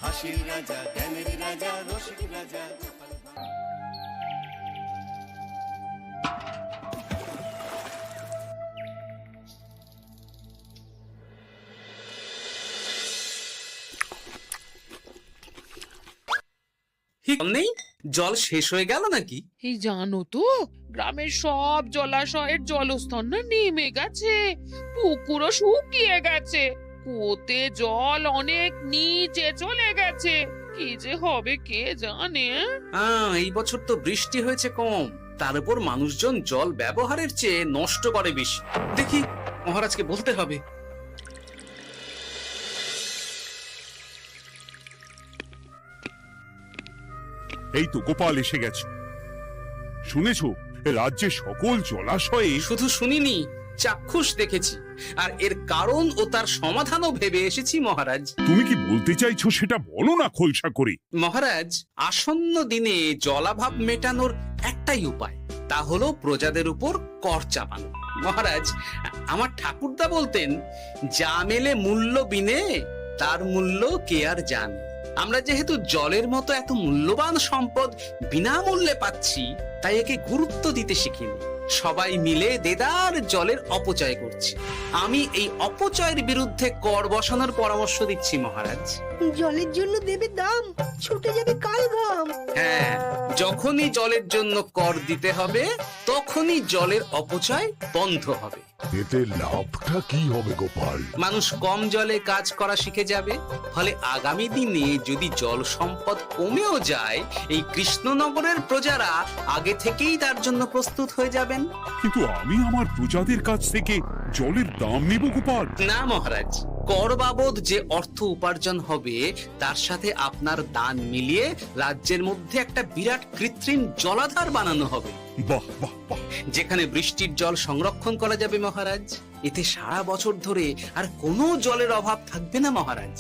হাসির রাজা, জ্ঞানের রাজা, রসিক রাজা। নেই, জল শেষ হয়ে গেল নাকি? এই জানো তো, গ্রামের সব জলাশয়ের জলস্তর না নেমে গেছে, পুকুরও শুকিয়ে গেছে, কুয়োতে জল অনেক নিচে চলে গেছে। কি যে হবে কে জানে। এই বছর তো বৃষ্টি হয়েছে কম, তার উপর মানুষজন জল ব্যবহারের চেয়ে নষ্ট করে বেশি। দেখি, মহারাজকে বলতে হবে। এই তো গোপাল এসে গেছে। শুনেছো, রাজ্যের সকল জলাশয়ে শুধু শুনিনি, চাক্ষুষ দেখেছি, আর এর কারণ ও তার সমাধানও ভেবে এসেছি মহারাজ। তুমি কি বলতে চাইছো সেটা বলো না খোলসা করে। মহারাজ, আসন্ন দিনে জলাভাব মেটানোর একটাই উপায়, তা হলো প্রজাদের উপর কর চাপানো। মহারাজ, আমার ঠাকুরদা বলতেন, যা মেলে মূল্য বিনে তার মূল্য কে আর জানে। আমরা যেহেতু জলের মতো এত মূল্যবান সম্পদ বিনামূল্যে পাচ্ছি, তাই একে গুরুত্ব দিতে শিখিনি। সবাই মিলে দেদার জলের অপচয় করছি। আমি এই অপচয়ের বিরুদ্ধে কর বসানোর পরামর্শ দিচ্ছি মহারাজ। জলের জন্য দেবে দাম, ছুটে যাবে কাল ঘাম। হ্যাঁ, যখনই জলের জন্য কর দিতে হবে, তখনই জলের অপচয় বন্ধ হবে। এতে লাভটা কি হবে গোপাল? মানুষ কম জলে কাজ করা শিখে যাবে, ফলে আগামী দিনে যদি জল সম্পদ কমেও যায়, এই কৃষ্ণনগরের প্রজারা আগে থেকেই তার জন্য প্রস্তুত হয়ে যাবেন। কিন্তু আমি আমার প্রজাদের কাছ থেকে জলের দাম নেব গোপাল? না মহারাজ, কর বাবদ যে অর্থ উপার্জন হবে, তার সাথে আপনার দান মিলিয়ে রাজ্যের মধ্যে একটা বিরাট কৃত্রিম জলাধার বানানো হবে। বাহ বাহ বাহ! যেখানে বৃষ্টির জল সংরক্ষণ করা যাবে মহারাজ। এতে সারা বছর ধরে আর কোনো জলের অভাব থাকবে না মহারাজ।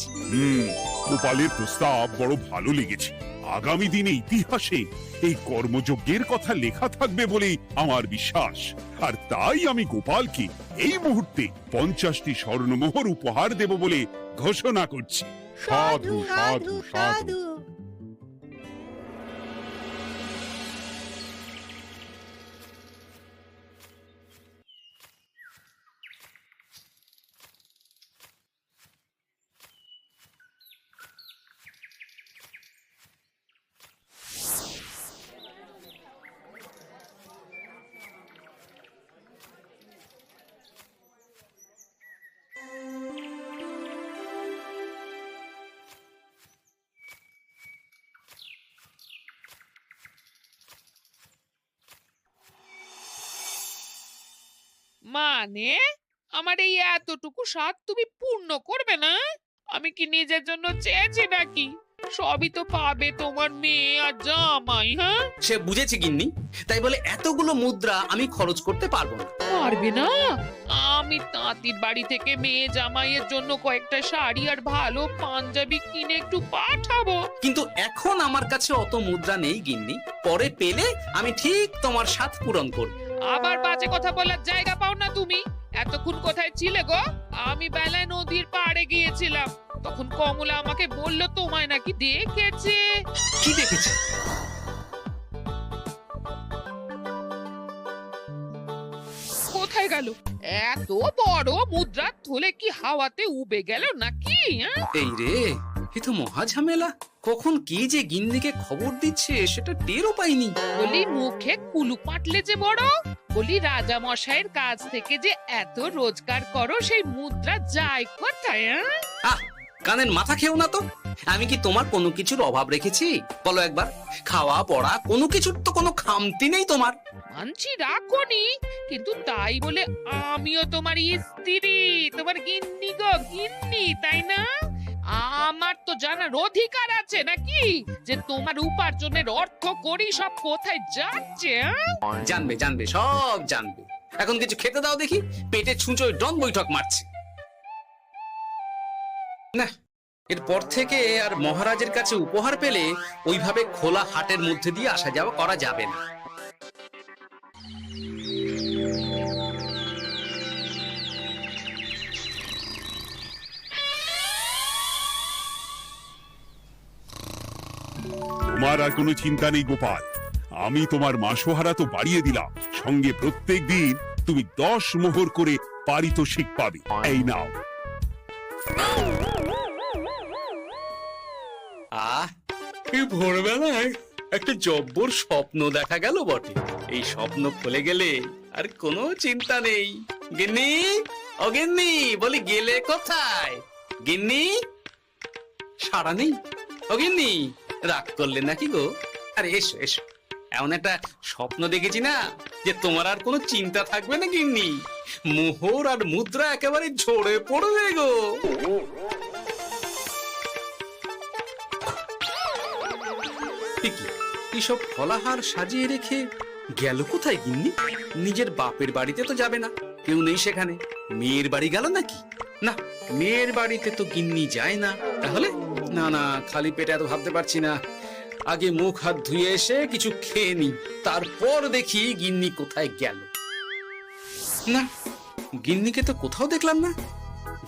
গোপালের প্রস্তাব বড় ভালো লেগেছে। আগামী দিনে ইতিহাসে এই কর্মযজ্ঞের কথা লেখা থাকবে বলেই আমার বিশ্বাস। আর তাই আমি গোপালকে এই মুহূর্তে 50টি স্বর্ণমোহর উপহার দেব বলে ঘোষণা করছি। সাধু সাধু সাধু। মানে আমার এই এতটুকু স্বাদ তুমি পূর্ণ করবে না? আমি কি নিজের জন্য চেয়েছি নাকি? সবই তো পাবে তোমার মেয়ে আর জামাই। হ্যাঁ, সে বুঝেছি গিন্নি, তাই বলে এতগুলো মুদ্রা আমি খরচ করতে পারবো না। পারবে না? আমি তাঁতির বাড়ি থেকে মেয়ে জামাইয়ের জন্য কয়েকটা শাড়ি আর ভালো পাঞ্জাবি কিনে একটু পাঠাবো। কিন্তু এখন আমার কাছে অত মুদ্রা নেই গিন্নি, পরে পেলে আমি ঠিক তোমার স্বাদ পূরণ করব। আবার বাজে কথা বলার জায়গা পাও না তুমি। এতক্ষণ কোথায় ছিলে গো? আমি বেলায় নদীর পাড়ে গিয়েছিলাম, তখন কমলা আমাকে বললো তোমায় নাকি দেখেছে। কি দেখেছি? কোথায় গেল? এত বড় মুদ্রা থলে কি হাওয়াতে উবে গেল নাকি? এই রে, এ তো মহা ঝামেলা। কখন কি যে গিন্নিকে খবর দিচ্ছে সেটা টেরও পাইনি। বলি মুখে কুলু পাটলে যে বড়, বলি রাজা মশাইয়ের কাছ থেকে যে এত রোজগার করো, সেই মুদ্রা যায় কোথায়? আহ, কানের মাথা খেও না তো। আমি কি তোমার কোনো কিছুর অভাব রেখেছি? বলো একবার। খাওয়া পড়া কোনো কিছুর তো কোনো খামতি নেই তোমার। মানছি রাখোনি, কিন্তু তাই বলে আমিও তোমার স্ত্রী, তোমার গিন্নি গো গিন্নি, তাই না? আমার তো জানার অধিকার আছে নাকি যে তোমার উপার্জনের অর্থ করি সব কোথায় যাচ্ছে? জানবে জানবে, সব জানবে। এখন কিছু খেতে দাও দেখি, পেটে ছুঁচোয় ডন বৈঠক মারছে। না, এরপর থেকে আর মহারাজের কাছে উপহার পেলে ওইভাবে খোলা হাটের মধ্যে দিয়ে আসা যাওয়া করা যাবে না। তোমার আর কোনো চিন্তা নেই গোপাল, আমি তোমার মাসোহারা তো বাড়িয়ে দিলাম, সঙ্গে প্রত্যেক দিন তুমি 10 মোহর করে পারিতোষিক পাবে। এই নাও। এই ভোরবেলায় একটা জব্বর স্বপ্ন দেখা গেল বটে। এই স্বপ্ন খুলে গেলে আর কোনো চিন্তা নেই। গিন্নি, ও গিন্নি, বলি গেলে কোথায়? গিন্নি, সারা নেই। ও গিন্নি, রাগ করলে নাকি গো? আরে এসো এসো, এমন একটা স্বপ্ন দেখেছি না যে তোমার আর কোনো চিন্তা থাকবে না গিন্নি। মোহর আর মুদ্রা একেবারে ঝরে পড়বে গো। এসব ফলাহার সাজিয়ে রেখে গেল কোথায় গিন্নি? নিজের বাপের বাড়িতে তো যাবে না, কেউ নেই সেখানে। মেয়ের বাড়ি গেল নাকি? না, মেয়ের বাড়িতে তো গিন্নি যায় না। তাহলে না না, খালি পেটে এত ভাবতে পারছি না। আগে মুখ হাত ধুয়ে এসে কিছু খেয়ে নি, তারপর দেখি গিন্নি কোথায় গেল। না, গিন্নিকে তো কোথাও দেখলাম না।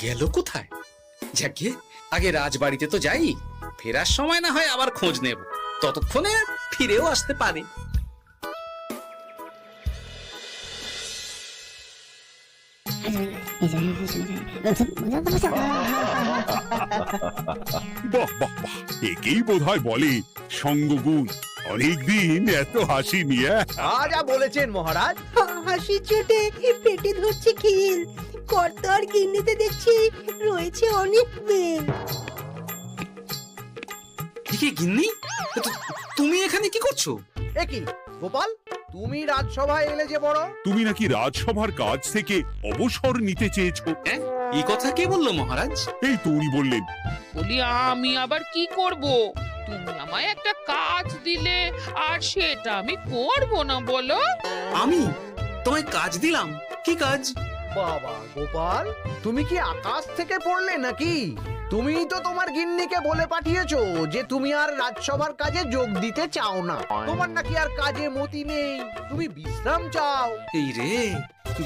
গেল কোথায়? যাকে আগে রাজবাড়িতে তো যাই, ফেরার সময় না হয় আবার খোঁজ নেব, ততক্ষণে ফিরেও আসতে পারে। বাহ বাহ বাহ, একেই বোধহয় বলে সঙ্গগুণ। অনেকদিন এত হাসি নিয়ে। যা বলেছেন মহারাজ। হাসির চোটে পেটে ধরছে খিল। কর্তার গিন্নিতে দেখছি রয়েছে অনেক মেল। কি গিন্নি, তুমি এখানে কি করছো? কি গোপাল, তুমি রাজসভায় এলে যে বড়? তুমি নাকি রাজসভার কাজ থেকে অবসর নিতে চেয়েছো? হ্যাঁ, এই কথা কে বললো মহারাজ? এই তো উনি বললেন। বলি আমি আবার কি করব? তুমি আমায় একটা কাজ দিলে আর সেটা আমি করব না বলো? আমি তোমায় কাজ দিলাম? কি কাজ? বাবা গোপাল, তুমি কি আকাশ থেকে পড়লে নাকি? তুমি তো তোমার গিন্নিকে বলে পাঠিয়েছো যে তুমি আর রাজসভার কাজে যোগ দিতে চাও না। তোমার নাকি আর কাজে মতি নেই, তুমি বিশ্রাম চাও। এই রে,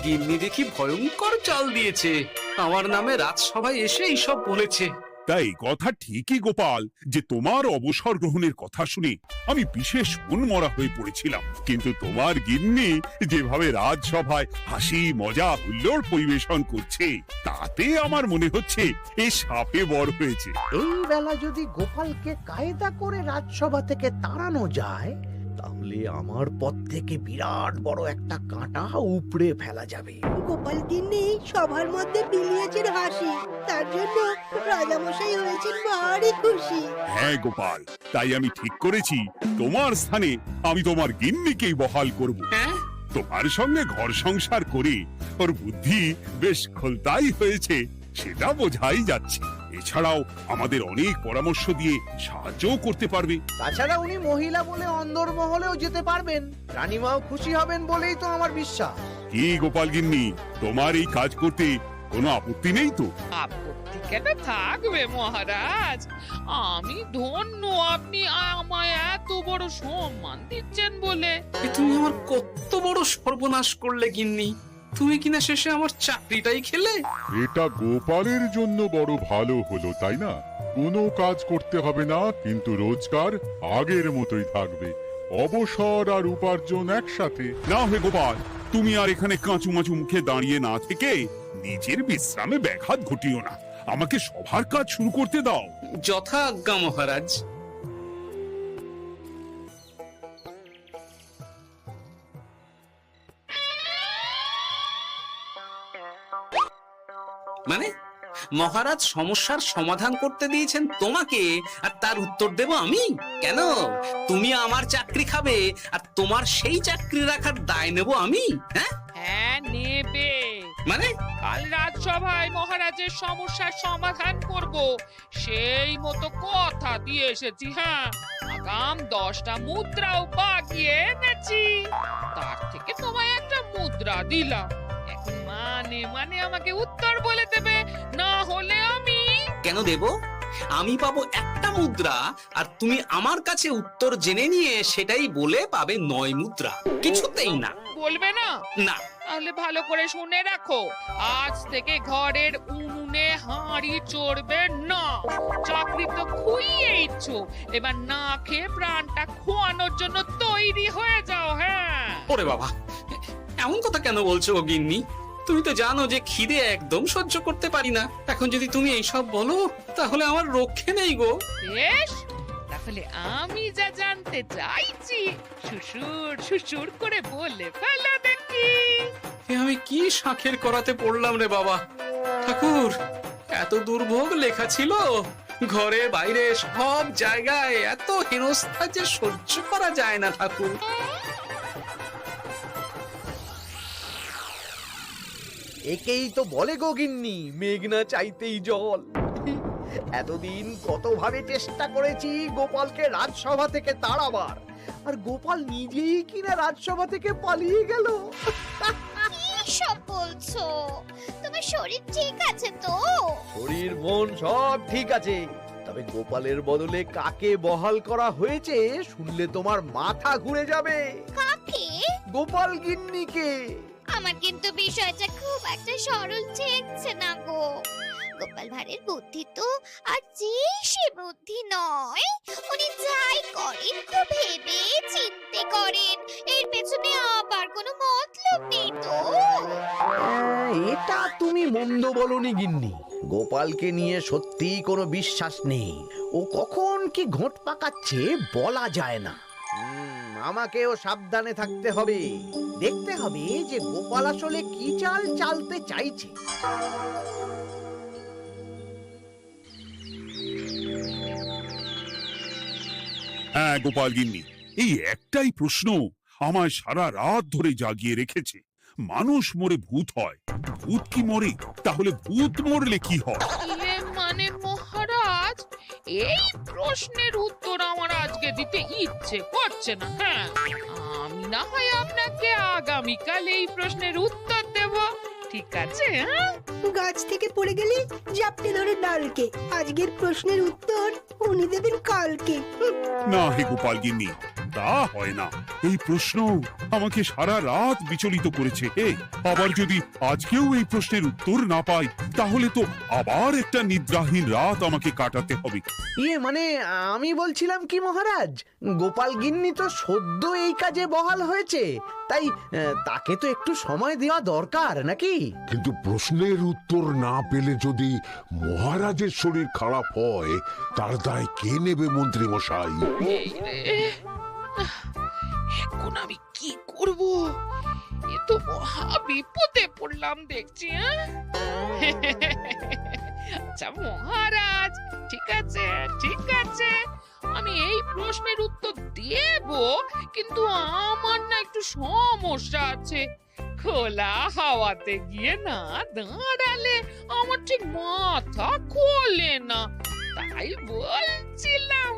গিন্নি দেখি ভয়ঙ্কর চাল দিয়েছে। আমার নামে রাজসভায় এসে এইসব বলেছে। তাই কথা ঠিকই গোপাল, যে তোমার অবসর গ্রহণের কথা শুনে আমি বিশেষ মনমরা হয়ে পড়েছিলাম। কিন্তু তোমার গিন্নি যেভাবে রাজসভায় হাসি মজা হুল্লোড় পরিবেশন করছে, তাতে আমার মনে হচ্ছে এ সাপে বড় হয়েছে। এই বেলা যদি গোপালকে কায়দা করে রাজসভা থেকে তাড়ানো যায়, তাহলে আমার পথ থেকে বিরাট বড় একটা কাঁটা উপড়ে ফেলা যাবে। গোপাল গিন্নি সবার মধ্যে বিলিয়েছেন হাসি, তার জন্য রাজামশাই হয়েছেন ভারী খুশি। হ্যাঁ গোপাল, তাই আমি ঠিক করেছি তোমার স্থানে আমি তোমার গিন্নিকেই বহাল করব। হ্যাঁ, তোমার সঙ্গে ঘর সংসার করে ওর বুদ্ধি বেশ খোলতাই হয়েছে, সেটা বোঝাই যাচ্ছে। এছাড়াও আমাদের অনেক পরামর্শ দিয়ে সাহায্যও করতে পারবে। তাছাড়া উনি মহিলা বলে অন্দরমহলেও যেতে পারবেন, রানীমাও খুশি হবেন বলেই তো আমার বিশ্বাস। কি গোপাল গিন্নি, তোমার এই কাজ করতে কোনো আপত্তি নেই তো? আপত্তি কেন থাকবে মহারাজ? আমি ধন্য আপনি আমায় এত বড় সম্মান দিচ্ছেন বলে। এ তুমি আমার কত বড় সর্বনাশ করলে গিন্নি। তুমি কিনা শেষে আমার চাকরিটাই খেলে। এটা গোপালের জন্য বড় ভালো হলো, তাই না? কোনো কাজ করতে হবে না, কিন্তু রোজগার আগের মতোই থাকবে। অবসর আর উপার্জন একসাথে। না হে গোপাল, তুমি আর এখানে কাঁচু মাচু মুখে দাঁড়িয়ে না থেকে নিজের বিশ্রামে ব্যাঘাত ঘটিও না। আমাকে সবার কাজ শুরু করতে দাও। যথা আজ্ঞা মহারাজ। মানে মহারাজ সমস্যার সমাধান করতে দিয়েছেন তোমাকে, আর তার উত্তর দেব আমি? কেন? তুমি আমার চাকরি খাবে আর তোমার সেই চাকরি রাখার দায় নেব আমি? হ্যাঁ হ্যাঁ, নেবে। মানে কাল রাজসভায় মহারাজের সমস্যার সমাধান করব, সেই মতো কথা দিয়ে এসেছি। হ্যাঁ, আগাম 10টা মুদ্রাও বাগিয়ে এনেছি। তার থেকে তোমায় একটা মুদ্রা দিলাম, এখন মানে মানে আমাকে উত্তর বলে দেবে, না হলে আমি কেন দেব? আমি পাবো একটা মুদ্রা, আর তুমি আমার কাছে উত্তর জেনে নিয়ে সেটাই বলে পাবে 9 মুদ্রা। কিছুতেই না। বলবে না? না। তাহলে ভালো করে শুনে রাখো, আজ থেকে ঘরের উনুন আগুনে হাঁড়ি চড়বে না। চাকরি তো খুইয়েইছ, এবার না খেয়ে প্রাণটা খোয়ানোর জন্য তৈরি হয়ে যাও। হ্যাঁ, ওরে বাবা, এমন কথা কেন বলছো গো গিন্নি? তুমি তো জানো যে খিদে একদম সহ্য করতে পারি না। এখন যদি তুমি এইসব বলো তাহলে আমার রক্ষে নেই গো। বেশ, তাহলে আমি যা জানতে চাইছি শ্বশুর শ্বশুর করে বলে ফেলো দেখি। এ আমি কি শাঁখের করাতে পড়লাম রে বাবা। ঠাকুর, এত দুর্ভোগ লেখা ছিল, ঘরে বাইরে সব জায়গায় এত হেনস্থা যে সহ্য করা যায় না ঠাকুর। একেই তো বলে গো গিন্নি, মেঘ না চাইতেই জল। এতদিন কতভাবে চেষ্টা করেছি গোপালকে রাজসভা থেকে তাড়াবার, আর গোপাল নিজেই কিনা রাজসভা থেকে পালিয়ে গেল। সব বলছো? তোমার শরীর ঠিক আছে তো? শরীর মন সব ঠিক আছে, তবে গোপালের বদলে কাকে বহাল করা হয়েছে শুনলে তোমার মাথা ঘুরে যাবে। কাকে? গোপাল গিন্নিকে। আমার কিন্তু বিষয়টা খুব একটা সরল ঠেকছে না গো। গোপাল ভাঁড়ের বুদ্ধি তো আর যে সে বুদ্ধি নয়। উনি যাই করেন খুব ভেবে চিন্তে করেন, এর পেছনে আবার কোনো মতলব নেই তো। এটা তুমি মন্দ বলনি গিন্নি, গোপালকে নিয়ে সত্যি কোনো বিশ্বাস নেই। ও কখন কি ঘোট পাকাচ্ছে বলা যায় না। আমাকেও সাবধানে থাকতে হবে, দেখতে হবে যে গোপাল আসলে কি চাল চালতে চাইছে। হ্যাঁ গোপাল গিন্নি, এই একটাই প্রশ্ন আমায় সারা রাত ধরে জাগিয়ে রেখেছে। মানুষ মরে ভূত হয়, ভূত কি মরে? তাহলে ভূত মরলে কি হয়? মানে মহারাজ, এই প্রশ্নের উত্তর আমার আজকে দিতে ইচ্ছে করছে না। হ্যাঁ, আমি না হয় আপনাকে আগামীকাল এই প্রশ্নের উত্তর দেব, ঠিক আছে? হ্যাঁ, গাছ থেকে পড়ে গেলে জাপটে ধরে ডালকে। আজকের প্রশ্নের উত্তর উনি দেবেন কালকে। না হে গোপাল গিন্নি, তা হয় না। এই প্রশ্ন আমাকে সারা রাত বিচলিত করেছে। আবার যদি আজকেও এই প্রশ্নের উত্তর না পাই তাহলে তো আবার একটা নিদ্রাহীন রাত আমাকে কাটাতে হবে। মানে আমি বলছিলাম কি মহারাজ, গোপাল গিন্নি তো সদ্য এই কাজে বহাল হয়েছে, তাই তাকে তো একটু সময় দেওয়া দরকার নাকি? কিন্তু প্রশ্নের উত্তর না পেলে যদি মহারাজের শরীর খারাপ হয় তার দায় কে নেবে মন্ত্রী মশাই? এই রে, এখন আমি কি করব? এ তো মহা বিপদে পড়লাম দেখছি। আচ্ছা মহারাজ, ঠিক আছে ঠিক আছে, আমি এই প্রশ্নের উত্তর দেব, কিন্তু আমার না একটু সমস্যা আছে। খোলা হাওয়াতে গিয়ে না দাঁড়ালে আমার ঠিক মাথা খোলে না, তাই বলছিলাম।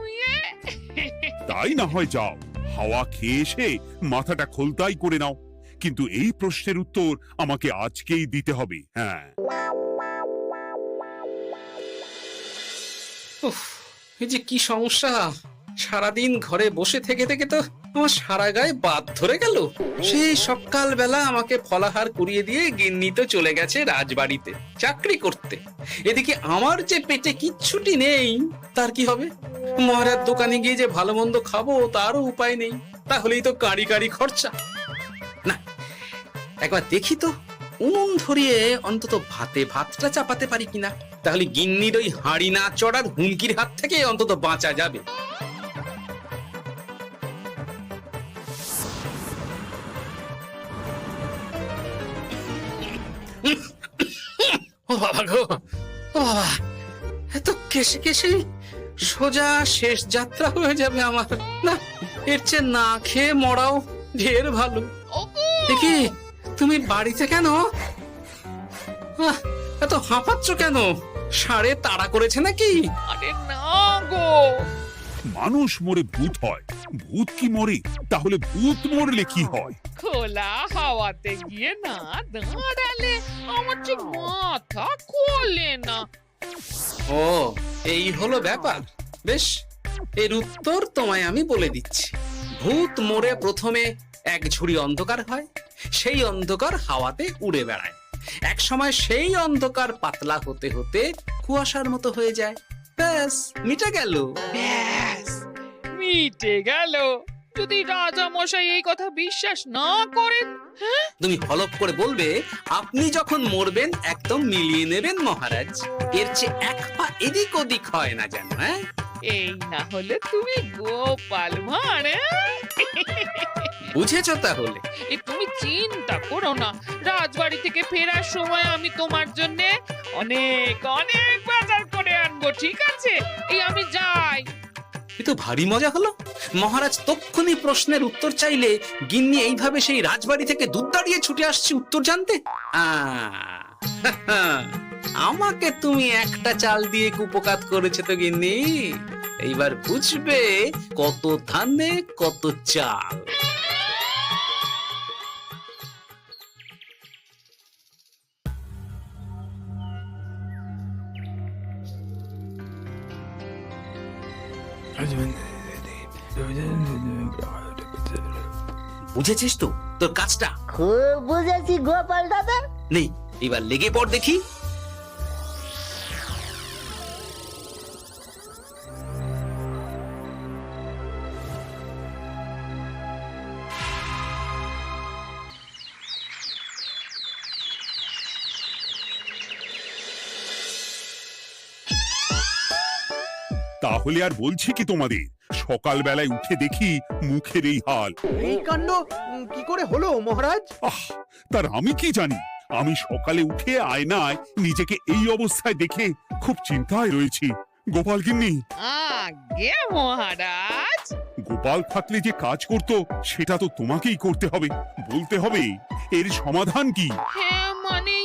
তাই না হয় যাও, হাওয়া খেয়ে এসে মাথাটা খোলতাই করে নাও, কিন্তু এই প্রশ্নের উত্তর আমাকে আজকেই দিতে হবে। হ্যাঁ, উফ, এই যে কি সমস্যা! সারাদিন ঘরে বসে থেকে থেকে তো আমার সারা গায়ে বাদ ধরে গেল। সেই সকালবেলা আমাকে ফলাহার করিয়ে দিয়ে গিন্নি তো চলে গেছে রাজবাড়িতে চাকরি করতে। এদিকে আমার যে পেটে কিচ্ছুটি নেই, তার কি হবে? মহারাজ দোকানে গিয়ে যে ভালো মন্দ খাবো তারও উপায় নেই, তাহলেই তো কাঁড়ি কাঁড়ি খরচা। না, একবার দেখি তো উনুন ধরিয়ে অন্তত ভাতটা চাপাতে পারি কিনা, তাহলে গিন্নির ওই হাঁড়ি না চড়ার হুমকির হাত থেকে অন্তত বাঁচা যাবে। ও বাবা গো, ও বাবা, এত কেসে কেসে সোজা শেষ যাত্রা হয়ে যাবে আমার। না, এর চেয়ে না খেয়ে মরাও ঢের ভালো। দেখি তুমি বাড়িতে কেন? এত হাঁপাচ্ছ কেন? ষাঁড়ে তাড়া করেছে নাকি? আরে না গো, মানুষ মরে ভূত হয়, ভূত কি মরে? তাহলে ভূত মরলে কি হয়? খোলা হাওয়াতে গিয়ে না দাঁড়ালে আমার ঠিক মাথা খোলে না। ও, এই হলো ব্যাপার। বেশ, এর উত্তর তোমায় আমি বলে দিচ্ছি। ভূত মরে প্রথমে এক ঝুড়ি অন্ধকার হয়, সেই অন্ধকার হাওয়াতে উড়ে বেড়ায়, এক সময় সেই অন্ধকার পাতলা হতে হতে কুয়াশার মতো হয়ে যায়। ব্যাস, মিটে গেল। ব্যাস, মিটে গেল। যদি রাজা মশাই এই কথা বিশ্বাস না করেন, হ্যাঁ, তুমি হলপ করে বলবে আপনি যখন মরবেন একদম মিলিয়ে নেবেন মহারাজ। এর চেয়ে এক পা এদিক ওদিক হয় না যেন। হ্যাঁ, এই না হলে তুমি গোপাল ভাঁড়, হ্যাঁ? বুঝেছো তাহলে? এই তুমি চিন্তা করো না, রাজবাড়ি থেকে ফেরার সময় আমি তোমার জন্য অনেক অনেক বাজার করে আনবো, ঠিক আছে? এই আমি যাই। এ তো ভারী মজা হলো। মহারাজ তক্ষুনি প্রশ্নের উত্তর চাইলে গিন্নি এইভাবে সেই রাজবাড়ি থেকে দুধ দাঁড়িয়ে ছুটে আসছে উত্তর জানতে। আমাকে তুমি একটা চাল দিয়ে কুপকাত করেছে তো গিন্নি। এইবার বুঝবে কত ধানে কত চাল। বুঝেছিস তো তোর কাজটা? খুব বুঝেছি গোপাল দাদা। নেই, এবার লেগে পড় দেখি। তাহলে আর বলছি কি তোমাদের, সকালবেলায় উঠে দেখি মুখের এই হাল। এই কাণ্ড কি করে হলো মহারাজ? তার আমি কি জানি। আমি সকালে উঠে আয়নায় নিজেকে এই অবস্থায় দেখে খুব চিন্তায় রয়েছি। গোপাল গিন্নি, আগে মহারাজ, গোপাল থাকলে যে কাজ করতো সেটা তো তোমাকেই করতে হবে। বলতে হবে এর সমাধান কি। হ্যাঁ মানে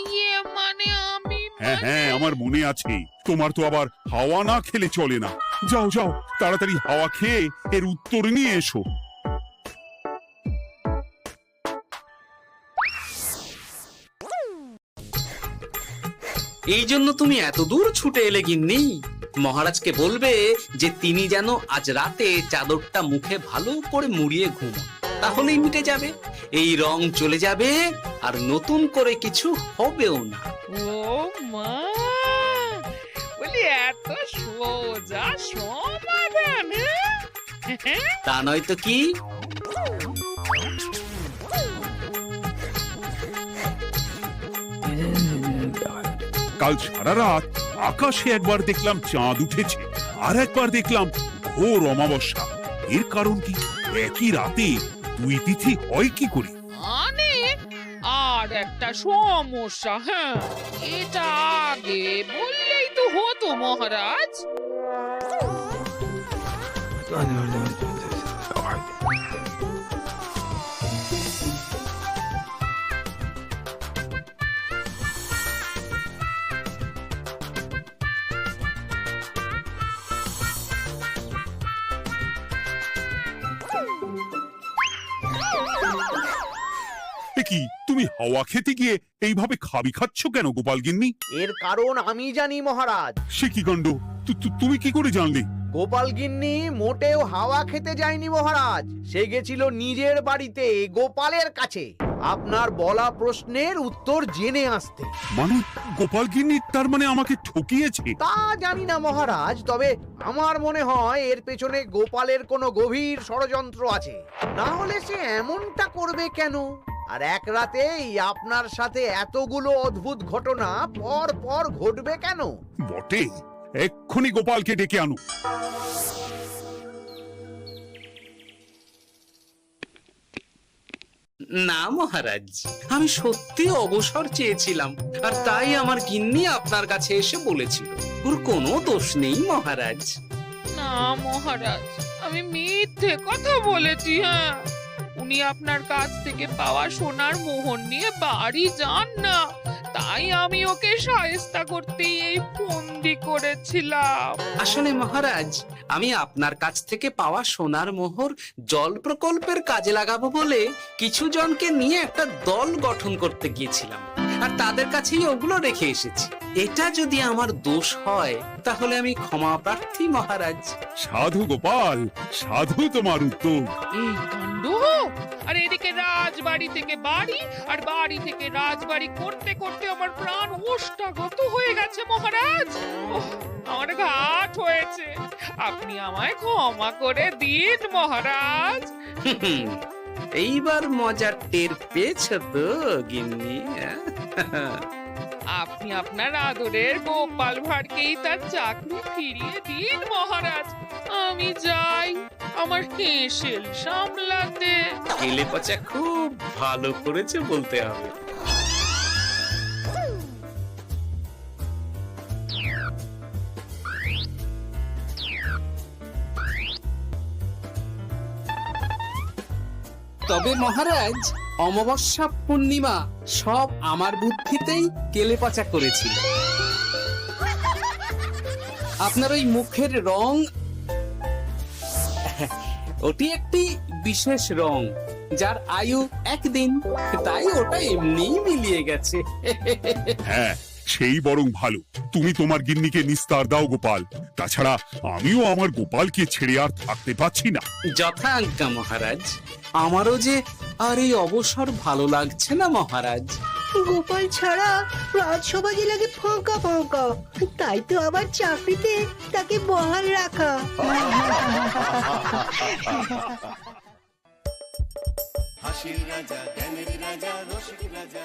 মানে আমি হ্যাঁ হ্যাঁ, আমার মনে আছে। তোমার তো আবার হাওয়া না খেলে চলে না। যাও যাও, তাড়াতাড়ি হাওয়া খেয়ে এর উত্তর নিয়ে এসো। এই জন্য তুমি এত দূর ছুটে এলে গিন্নি? মহারাজকে বলবে যে তিনি যেন আজ রাতে চাদরটা মুখে ভালো করে মুড়িয়ে ঘুমোন, তাহলেই মিটে যাবে। এই রং চলে যাবে আর নতুন করে কিছু হবেও না। ও মা, বলি এত সোজা সমাধান, হ্যাঁ? তা নয় তো কি? কাল সারা রাত আকাশে একবার দেখলাম চাঁদ উঠেছে, আর একবার দেখলাম ঘোর অমাবস্যা। এর কারণ কি? একই রাতে দুই তিথি হয় কি করে? মানে আর একটা সমস্যা, হ্যাঁ, এটা আগে বললেই তো হতো মহারাজ। এ কি, তুমি হাওয়া খেতে গিয়ে এইভাবে খাবি খাচ্ছ কেন গোপাল গিন্নি? এর কারণ আমি জানি মহারাজ। সে কি কাণ্ড! তুমি কি করে জানলে? গোপাল গিন্নি মোটেও হাওয়া খেতে যায়নি মহারাজ, সে গেছিল নিজের বাড়িতে গোপালের কাছে আপনার বলা প্রশ্নের উত্তর জেনে আসতে। মানে গোপাল গিন্নি তার মানে আমাকে ঠকিয়েছে? তা জানি না মহারাজ, তবে আমার মনে হয় এর পেছনে গোপালের কোনো গভীর ষড়যন্ত্র আছে। না হলে সে এমনটা করবে কেন? আর এক রাতেই আপনার সাথে এতগুলো অদ্ভুত ঘটনা পর পর ঘটবে কেন? বটে, এক্ষুনি গোপালকে ডেকে আনো। না মহারাজ, আমি সত্যি অবসর চেয়েছিলাম, আর তাই আমার গিন্নি আপনার কাছে এসে বলেছিল। ওর কোনো দোষ নেই মহারাজ। না মহারাজ, আমি মিথ্যে কথা বলেছি, হ্যাঁ। উনি আপনার কাছ থেকে পাওয়া সোনার মোহর নিয়ে বাড়ি যান না, তাই আমি ওকে শায়েস্তা করতে এই ফন্দি করেছিলাম। আসলে মহারাজ, আমি আপনার কাছ থেকে পাওয়া সোনার মোহর জল প্রকল্পের কাজে লাগাবো বলে কিছু জনকে নিয়ে একটা দল গঠন করতে গিয়েছিলাম, আর তাদের কাছেই ওগুলো রেখে এসেছি। এটা যদি আমার দোষ হয় তাহলে আমি ক্ষমা প্রার্থী মহারাজ। সাধু গোপাল, সাধু তোমার উত্তর। এই কাণ্ড! আর এদিকে রাজবাড়ি থেকে বাড়ি আর বাড়ি থেকে রাজবাড়ি করতে করতে আমার প্রাণ ওষ্ঠাগত হয়ে গেছে মহারাজ। ওহ, আমার ঘাট হয়েছে, আপনি আমায় ক্ষমা করে দিন মহারাজ। হুম, এইবার মজার টের পেয়েছ তো গিন্নি? আপনি আপনার আদরের গোপাল ভাঁড়কেই তার চাকরি ফিরিয়ে দিন মহারাজ। আমি যাই আমার হেসেল সামলাতে। কেলে পচা খুব ভালো করেছে বলতে হবে। তবে মহারাজ, অমাবস্যা পূর্ণিমা সব আমার বুদ্ধিতেই কেলেপচা করেছিল। আপনার ওই মুখের রং, ওটি একটি বিশেষ রং যার আয়ু একদিন, তাই ওটা এমনিই মিলিয়ে গেছে। হ্যাঁ, সেই বরং ভালো। তুমি তোমার গিন্নিকে নিস্তার দাও গোপাল, তাছাড়া আমিও আমার গোপালকে ছেড়ে আর থাকতে পারছি না। যথা আজ্ঞা মহারাজ। আমারও যে আর এই অবসর ভালো লাগছে না মহারাজ। গোপাল ছাড়া রাজসভা যে লাগে ফাঁকা ফাঁকা, তাই তো আবার চাকরিতে তাকে বহাল রাখা। হাসির রাজা জ্ঞানের রাজা রসিক রাজা